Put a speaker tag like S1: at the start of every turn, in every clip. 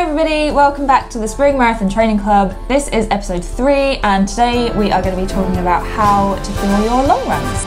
S1: Hi everybody, welcome back to the Spring Marathon Training Club. This is episode 3 and today we are going to be talking about how to fuel your long runs.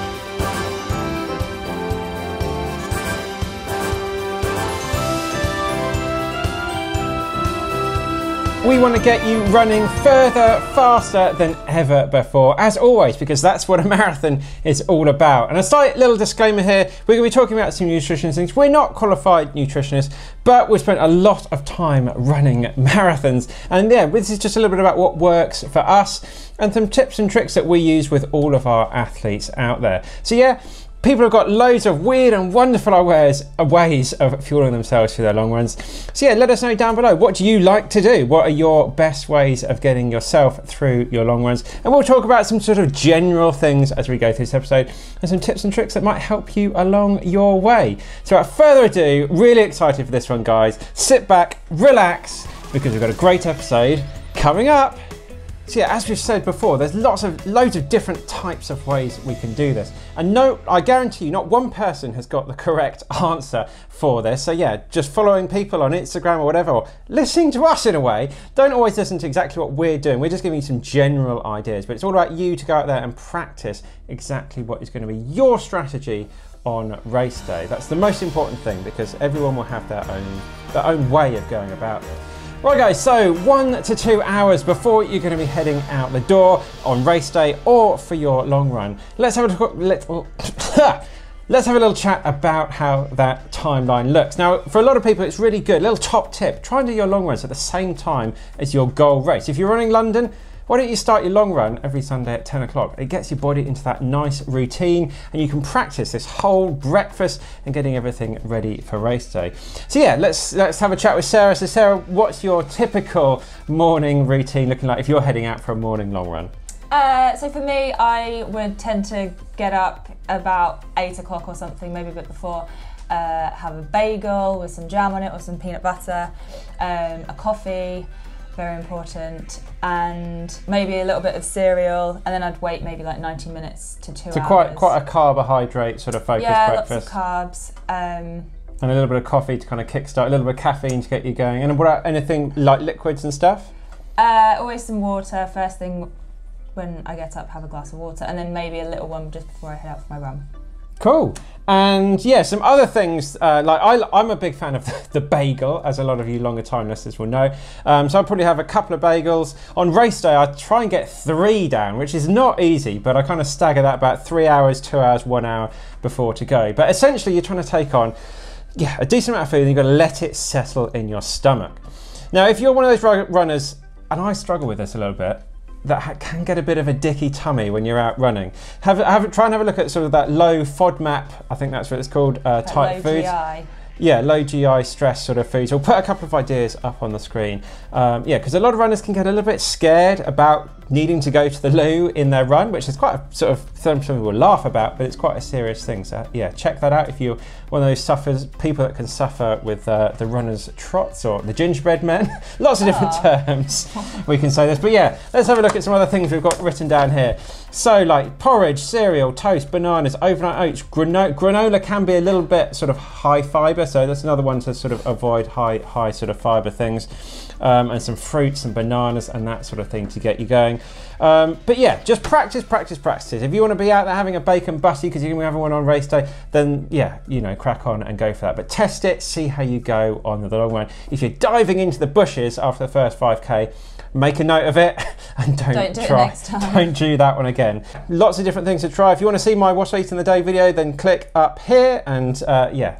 S2: We want to get you running further, faster than ever before, as always, because that's what a marathon is all about. And a slight little disclaimer here, we're going to be talking about some nutrition things. We're not qualified nutritionists, but we've spent a lot of time running marathons. And yeah, this is just a little bit about what works for us and some tips and tricks that we use with all of our athletes out there. So yeah, people have got loads of weird and wonderful ways of fueling themselves for their long runs. So yeah, let us know down below. What do you like to do? What are your best ways of getting yourself through your long runs? And we'll talk about some sort of general things as we go through this episode and some tips and tricks that might help you along your way. So without further ado, really excited for this one, guys. Sit back, relax, because we've got a great episode coming up. So yeah, as we've said before, there's loads of different types of ways we can do this. And no, I guarantee you, not one person has got the correct answer for this. So yeah, just following people on Instagram or whatever, or listening to us in a way, don't always listen to exactly what we're doing. We're just giving you some general ideas, but it's all about you to go out there and practice exactly what is going to be your strategy on race day. That's the most important thing, because everyone will have their own way of going about it. Right guys, so 1 to 2 hours before you're going to be heading out the door on race day or for your long run, let's have a little chat about how that timeline looks. Now, for a lot of people, it's really good. Little top tip, try and do your long runs at the same time as your goal race. If you're running London, why don't you start your long run every Sunday at 10 o'clock? It gets your body into that nice routine and you can practice this whole breakfast and getting everything ready for race day. So yeah, let's have a chat with Sarah. So Sarah, what's your typical morning routine looking like if you're heading out for a morning long run?
S1: So for me, I would tend to get up about 8 o'clock or something, maybe a bit before, have a bagel with some jam on it or some peanut butter, a coffee, very important, and maybe a little bit of cereal, and then I'd wait maybe like 90 minutes to 2 hours.
S2: So quite a carbohydrate sort of focused breakfast.
S1: Yeah, lots of carbs.
S2: And a little bit of coffee to kind of kickstart, a little bit of caffeine to get you going. And what about anything like liquids and stuff?
S1: Always some water. First thing when I get up, have a glass of water, and then maybe a little one just before I head out for my run. Cool.
S2: And yeah, some other things, like I'm a big fan of the bagel, as a lot of you longer time listeners will know. So I'll probably have a couple of bagels. On race day, I try and get 3 down, which is not easy, but I kind of stagger that about 3 hours, 2 hours, 1 hour before to go. But essentially, you're trying to take on a decent amount of food, and you've got to let it settle in your stomach. Now, if you're one of those runners, and I struggle with this a little bit, that can get a bit of a dicky tummy when you're out running. Try and have a look at sort of that low FODMAP, I think that's what it's called, type food.
S1: GI.
S2: Yeah, low GI stress sort of foods. We'll put a couple of ideas up on the screen. Yeah, because a lot of runners can get a little bit scared about needing to go to the loo in their run, which is quite a sort of, some people will laugh about, but it's quite a serious thing. So yeah, check that out if you're one of those people that can suffer with the runner's trots or the gingerbread men. Lots of different terms we can say this, but yeah, let's have a look at some other things we've got written down here. So like porridge, cereal, toast, bananas, overnight oats, granola can be a little bit sort of high fiber, so that's another one to sort of avoid high sort of fiber things, and some fruits and bananas and that sort of thing to get you going. But yeah, just practice. If you want to be out there having a bacon butty because you're going to be having one on race day, then yeah, crack on and go for that. But test it, see how you go on the long run. If you're diving into the bushes after the first 5K, make a note of it and don't
S1: do it next time.
S2: Don't do that one again. Lots of different things to try. If you want to see my what I eat in the day video, then click up here and yeah,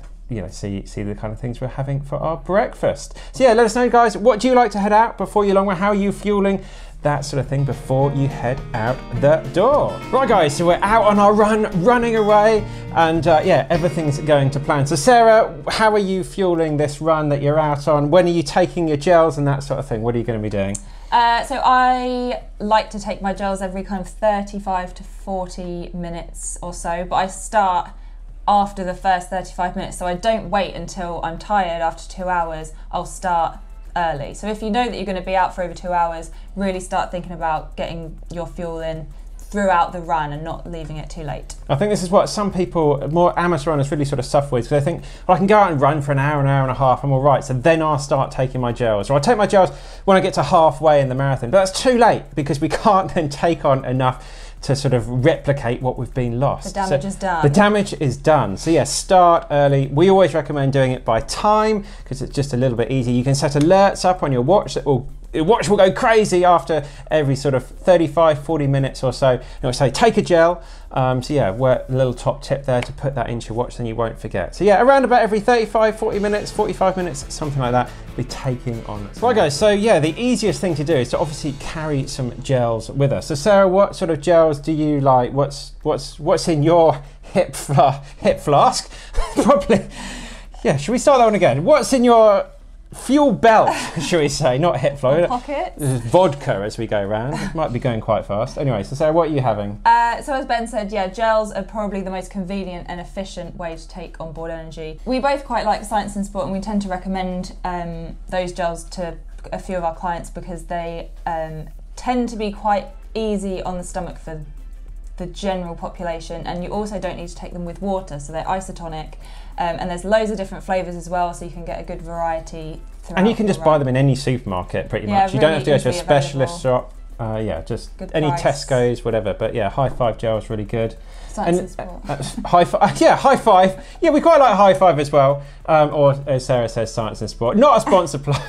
S2: see the kind of things we're having for our breakfast. So yeah, let us know, guys, what do you like to head out before your long run? How are you fueling that sort of thing before you head out the door? Right guys, so we're out on our run, running away, and yeah, everything's going to plan. So Sarah, how are you fueling this run that you're out on? When are you taking your gels and that sort of thing? What are you going to be doing?
S1: So I like to take my gels every kind of 35 to 40 minutes or so, but I start after the first 35 minutes, so I don't wait until I'm tired after 2 hours. I'll start early. So if you know that you're going to be out for over 2 hours, really start thinking about getting your fuel in throughout the run and not leaving it too late.
S2: I think this is what some people, more amateur runners, really sort of suffer with, because they think, well, I can go out and run for an hour and a half, I'm all right, so then I'll start taking my gels. Or I'll take my gels when I get to halfway in the marathon. But that's too late, because we can't then take on enough to sort of replicate what we've been lost.
S1: The damage is done.
S2: The damage is done. So yeah, start early. We always recommend doing it by time, because it's just a little bit easier. You can set alerts up on your watch that will your watch will go crazy after every sort of 35-40 minutes or so. It'll say take a gel. So yeah, a little top tip there to put that into your watch, then you won't forget. So yeah, around about every 35-40 minutes, 45 minutes, something like that, be taking on. Right guys, so yeah, the easiest thing to do is to obviously carry some gels with us. So Sarah, what sort of gels do you like? What's in your hip flask? Probably. Yeah, should we start that one again? What's in your fuel belt, should we say, not hip flask.
S1: Pocket.
S2: Vodka as we go around. It might be going quite fast. Anyway, so Sarah, what are you having?
S1: So as Ben said, yeah, gels are probably the most convenient and efficient way to take on board energy. We both quite like Science and Sport, and we tend to recommend those gels to a few of our clients because they tend to be quite easy on the stomach for the general population, and you also don't need to take them with water, so they're isotonic. And there's loads of different flavours as well, so you can get a good variety throughout. And
S2: you can just buy them in any supermarket pretty much. You don't have to go to a specialist shop. Yeah, just good any price. Tesco's, whatever. But yeah, High Five gel is really good.
S1: Science and Sport.
S2: High Five, yeah, High Five. Yeah, we quite like High Five as well. Or as Sarah says, Science and Sport. Not a sponsor plug.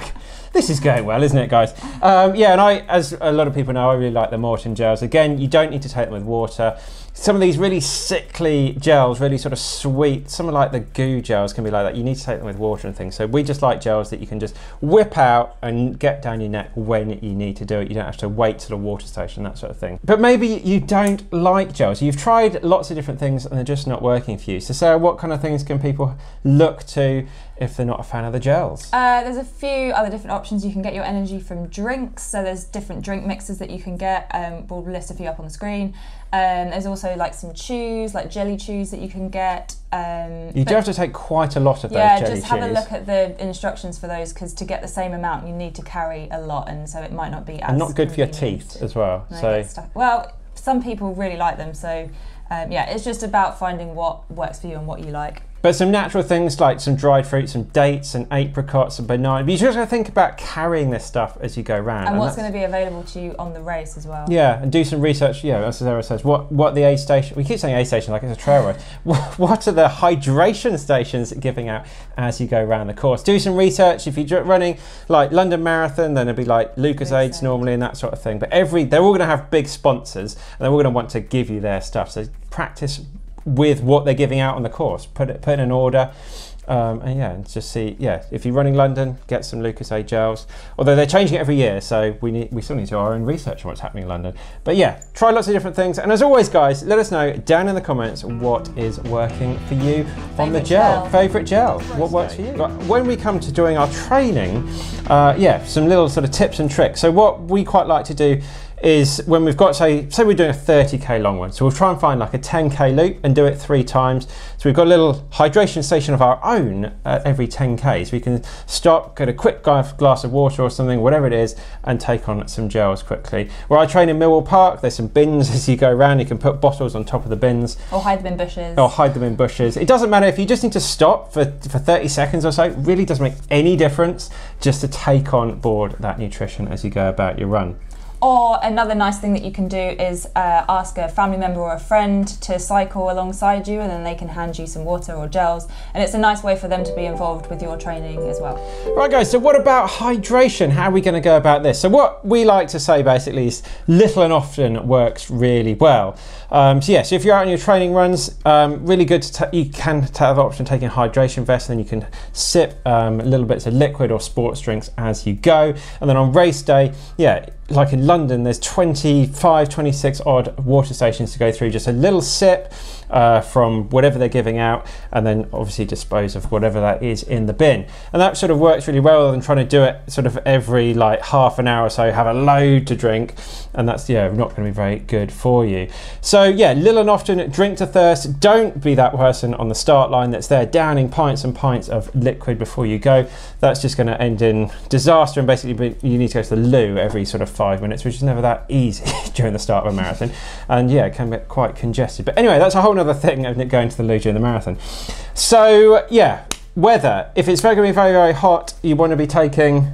S2: This is going well, isn't it, guys? Yeah, and as a lot of people know, I really like the Morton gels. Again, you don't need to take them with water. Some of these really sickly gels, really sort of sweet, some of like the goo gels can be like that. You need to take them with water and things. So we just like gels that you can just whip out and get down your neck when you need to do it. You don't have to wait to the water station, that sort of thing. But maybe you don't like gels. You've tried lots of different things and they're just not working for you. So Sarah, what kind of things can people look to if they're not a fan of the gels?
S1: There's a few other different options. You can get your energy from drinks. So there's different drink mixes that you can get. We'll list a few up on the screen. There's also like some chews, like jelly chews that you can get.
S2: You do have to take quite a lot of those jelly chews. Yeah, just
S1: have a look at the instructions for those, because to get the same amount you need to carry a lot, and so it might not be as
S2: and not good for your teeth as well.
S1: No, well, some people really like them, so yeah, it's just about finding what works for you and what you like.
S2: But some natural things like some dried fruits, some dates and apricots and bananas. But you just got to think about carrying this stuff as you go around.
S1: And what's going to be available to you on the race as well.
S2: Yeah, and do some research. Yeah, as Sarah says, what the aid station, we keep saying aid station like it's a trail race. What are the hydration stations giving out as you go around the course? Do some research. If you're running like London Marathon, then it'll be like Lucas Aids normally and that sort of thing. But they're all going to have big sponsors, and they're all going to want to give you their stuff. So practice with what they're giving out on the course. Put in an order, and yeah, and just see. Yeah, if you're running London, get some Lucas Aid gels. Although they're changing it every year, so we still need to do our own research on what's happening in London. But yeah, try lots of different things. And as always, guys, let us know down in the comments what is working for you on the gel. Favorite gel. What works for you? When we come to doing our training, yeah, some little sort of tips and tricks. So what we quite like to do is when we've got, say we're doing a 30k long one, so we'll try and find like a 10k loop and do it 3 times. So we've got a little hydration station of our own at every 10k, so we can stop, get a quick glass of water or something, whatever it is, and take on some gels quickly. Where I train in Millwall Park, there's some bins as you go around. You can put bottles on top of the bins.
S1: Or hide them in bushes.
S2: Or hide them in bushes. It doesn't matter if you just need to stop for 30 seconds or so. It really doesn't make any difference just to take on board that nutrition as you go about your run.
S1: Or another nice thing that you can do is ask a family member or a friend to cycle alongside you, and then they can hand you some water or gels, and it's a nice way for them to be involved with your training as well.
S2: Right guys, so what about hydration? How are we going to go about this? So what we like to say basically is little and often works really well. So yeah, so if you're out on your training runs, really good you can have the option of taking a hydration vest, and then you can sip little bits of liquid or sports drinks as you go. And then on race day, yeah, like in London, there's 25, 26 odd water stations to go through. Just a little sip from whatever they're giving out, and then obviously dispose of whatever that is in the bin. And that sort of works really well than trying to do it sort of every like half an hour or so, have a load to drink, and that's not going to be very good for you. So yeah, little and often, drink to thirst. Don't be that person on the start line that's there downing pints and pints of liquid before you go. That's just going to end in disaster, and basically you need to go to the loo every sort of 5 minutes, which is never that easy during the start of a marathon. And yeah, it can be quite congested. But anyway, that's a whole other thing of going to the loo during the marathon. So yeah, weather. If it's going to be very, very hot, you want to be taking...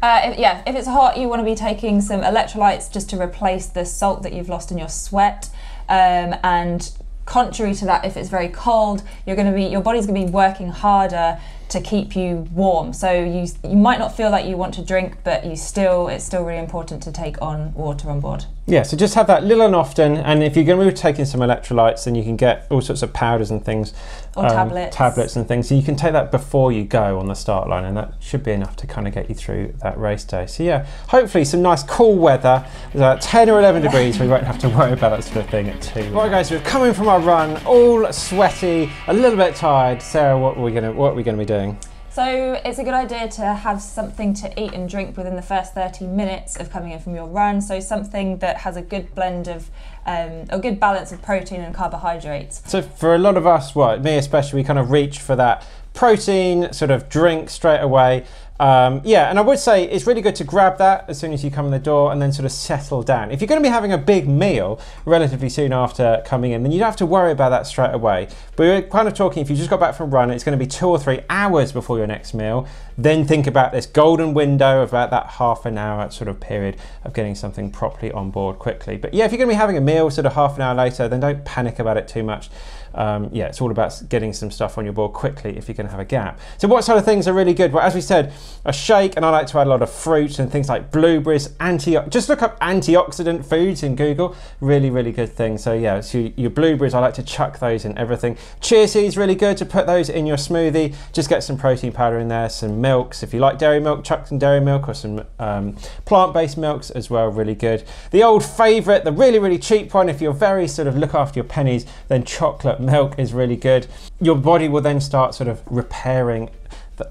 S1: if it's hot, you want to be taking some electrolytes just to replace the salt that you've lost in your sweat. And contrary to that, if it's very cold, your body's going to be working harder to keep you warm. So you might not feel like you want to drink, but it's still really important to take on water on board. Yeah,
S2: so just have that little and often, and if you're going to be taking some electrolytes, then you can get all sorts of powders and things.
S1: Or tablets.
S2: Tablets and things. So you can take that before you go on the start line, and that should be enough to kind of get you through that race day. So yeah, hopefully some nice cool weather. There's 10 or 11 degrees, we won't have to worry about that sort of thing at 2. Right guys, we've come in from our run, all sweaty, a little bit tired. Sarah, what are we going to be doing?
S1: So it's a good idea to have something to eat and drink within the first 30 minutes of coming in from your run. So something that has a good blend of, a good balance of protein and carbohydrates.
S2: So for a lot of us, me especially, we kind of reach for that protein sort of drink straight away. Yeah, and I would say it's really good to grab that as soon as you come in the door and then sort of settle down. If you're going to be having a big meal relatively soon after coming in, then you don't have to worry about that straight away. But we're kind of talking, if you just got back from a run, it's going to be 2 or 3 hours before your next meal. Then think about this golden window of about that half an hour sort of period of getting something properly on board quickly. But yeah, if you're going to be having a meal sort of half an hour later, then don't panic about it too much. Yeah, it's all about getting some stuff on your board quickly if you're going to have a gap. So what sort of things are really good? Well, as we said, a shake, and I like to add a lot of fruit and things like blueberries, just look up antioxidant foods in Google, really, really good thing. So yeah, so your blueberries, I like to chuck those in everything. Chia seeds, really good to put those in your smoothie. Just get some protein powder in there, some milks. If you like dairy milk, chuck some dairy milk or some plant-based milks as well, really good. The old favorite, the really, really cheap one, if you're very sort of look after your pennies, then chocolate milk is really good. Your body will then start sort of repairing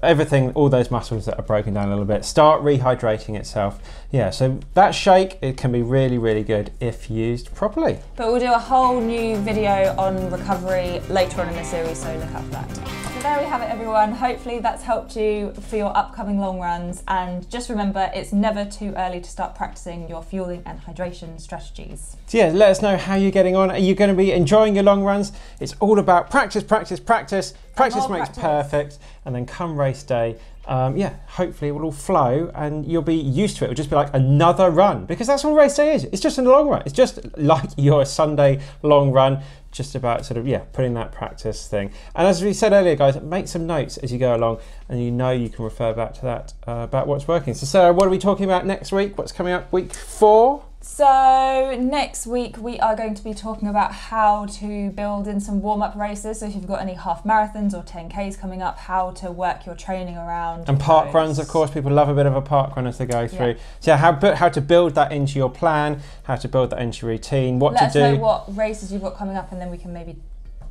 S2: everything, all those muscles that are broken down a little bit, start rehydrating itself. Yeah, so that shake, it can be really, really good if used properly.
S1: But we'll do a whole new video on recovery later on in the series, so look out for that. So there we have it, everyone. Hopefully that's helped you for your upcoming long runs, and just remember, it's never too early to start practicing your fueling and hydration strategies.
S2: So yeah, let us know how you're getting on. Are you going to be enjoying your long runs? It's all about practice, practice, practice. Practice makes perfect, and then come race day, yeah, hopefully it will all flow and you'll be used to it. It'll just be like another run, because that's all race day is. It's just a long run. It's just like your Sunday long run, just about sort of, yeah, putting that practice thing. And as we said earlier, guys, make some notes as you go along, and you know you can refer back to that about what's working. So Sarah, what are we talking about next week? What's coming up week 4?
S1: So next week we are going to be talking about how to build in some warm-up races. So if you've got any half marathons or 10Ks coming up, how to work your training around.
S2: And park runs, of course, people love a bit of a park run as they go through. Yeah. So how to build that into your plan, how to build that into your routine, what to do.
S1: Let us know what races you've got coming up, and then we can maybe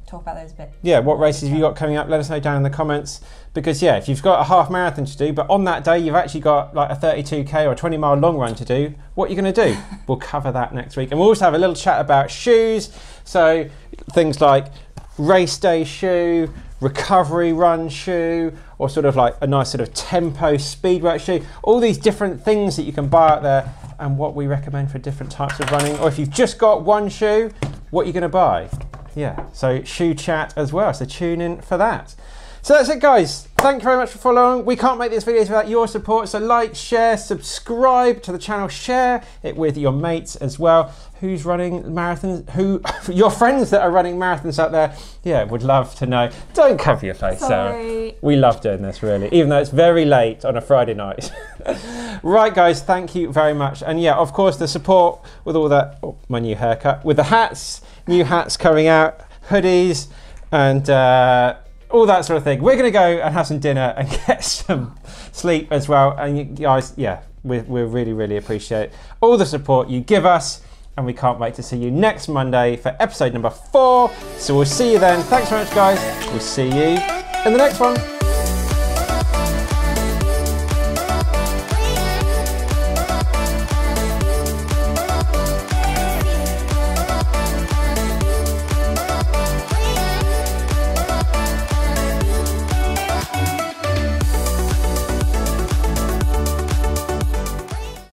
S1: talk about those a bit.
S2: Yeah, what races have you got coming up? Let us know down in the comments, because yeah, if you've got a half marathon to do, but on that day you've actually got like a 32k or a 20-mile long run to do, what are you going to do? We'll cover that next week, and we'll also have a little chat about shoes. So things like race day shoe, recovery run shoe, or sort of like a nice sort of tempo speed work shoe, all these different things that you can buy out there, and what we recommend for different types of running. Or if you've just got one shoe, what are you going to buy? Yeah, so shoe chat as well, so tune in for that. So that's it, guys. Thank you very much for following. We can't make these videos without your support, so like, share, subscribe to the channel, share it with your mates as well. Who's running marathons? Your friends that are running marathons out there, yeah, would love to know. Don't cover your face, Sarah. We love doing this, really, even though it's very late on a Friday night. Right, guys, thank you very much. And yeah, of course, the support with all that, my new haircut, with the hats, new hats coming out, hoodies, and all that sort of thing. We're going to go and have some dinner and get some sleep as well. And you guys, yeah, we really, really appreciate all the support you give us. And we can't wait to see you next Monday for episode number 4. So we'll see you then. Thanks very much, guys. We'll see you in the next one.